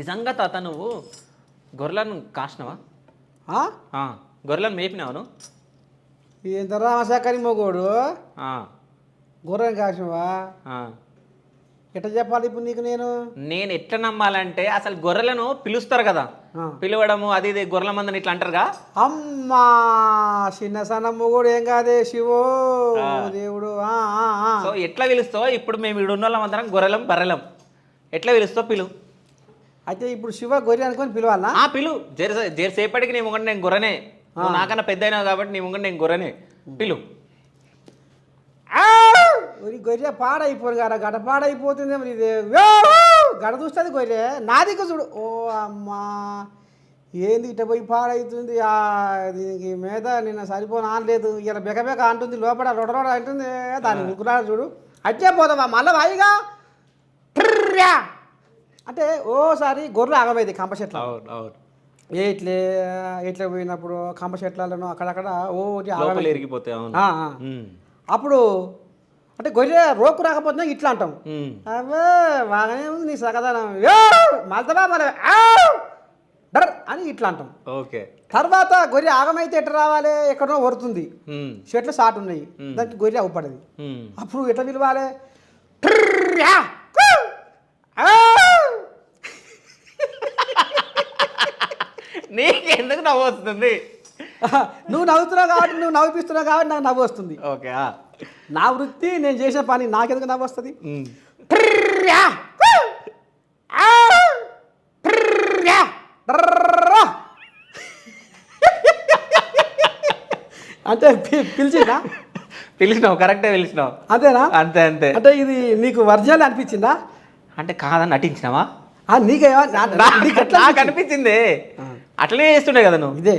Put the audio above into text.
నిజంగా తాత నువ్వు గొర్రెలను కాసినవా? గొర్రెలను మేపినావు నువ్వు? ఎంత రామశాఖని మొగోడు ఆ, గొర్రెని కాసినవా? ఆ. ఎట్లా చెప్పాలి ఇప్పుడు నీకు నేను? నేను ఎట్లా నమ్మాలంటే అసలు గొర్రెలను పిలుస్తారు కదా, ఆ. పిలవడము అది ఇది గొర్రెల మందని ఇట్లా అంటారుగా. అమ్మా చిన్న సన్న మొగోడు ఏం కాదే శివో దేవుడు. సో ఎట్లా పిలుస్తావు? ఇప్పుడు మేము ఇక్కడ ఉన్న వాళ్ళం అందరం గొర్రెలం బర్రెలం, ఎట్లా పిలుస్తావు? పిలు. అయితే ఇప్పుడు శివ గొర్రె అనుకొని పిలవాలా? పిలు. జరసేపటికి నీ ముంగంటే నేను గొర్రెనే, నువ్వు నాకన్నా పెద్ద అయినావు కాబట్టి నీ ముంగంటే నేను గొర్రెనే. పిలు. గొర్రె పాడైపోరు కదా, గడ పాడైపోతుంది. ఇది గడ చూస్తుంది గొర్రె నాదిక చూడు. ఓ అమ్మా ఏంది ఇట్ట పోయి పాడైతుంది. దీనికి మీద నిన్న సరిపోను అనలేదు, ఇలా బెకబెక అంటుంది, లోపల రొడరొడ అంటుంది. దాన్ని ముక్కురాడు చూడు. అట్టే పోతావా మళ్ళీ వాయిగా అంటే ఓసారి గొర్రెలు ఆగమైంది కంప చెట్ల. ఇట్లే ఇట్లా పోయినప్పుడు కంప చెట్లను అక్కడక్కడ ఎరిగిపోతాయి. అప్పుడు అంటే గొర్రె రోకు రాకపోతే ఇట్లా అంటాం, అవే బాగానే ఉంది నీ సగదానం మళ్తవా మన డర్ అని ఇట్లా అంటాం. ఓకే. తర్వాత గొర్రె ఆగమైతే ఎట్లా రావాలి? ఎక్కడో వరుతుంది, చెట్లు సాటు ఉన్నాయి, దానికి గొర్రె అవుపడది. అప్పుడు ఎట్లా పిలవాలి? నీకెందుకు నవ్వు వస్తుంది? నువ్వు నవ్వుతున్నావు కాబట్టి, నువ్వు నవ్విస్తున్నావు కాబట్టి నాకు నవ్వు వస్తుంది. ఓకే. నా వృత్తి, నేను చేసే పని, నాకెందుకు నవ్వు వస్తుంది? అంటే పిలిచిందా? పిలిచినావు, కరెక్టే పిలిచినావు. అంతేనా? అంతే అంతే. అంటే ఇది నీకు ఒరిజినల్ అనిపించిందా? అంటే కాదని నటించినావా? నీకేమో నాకు అనిపించింది, అట్లనే చేస్తుండే కదా నువ్వు. ఇదే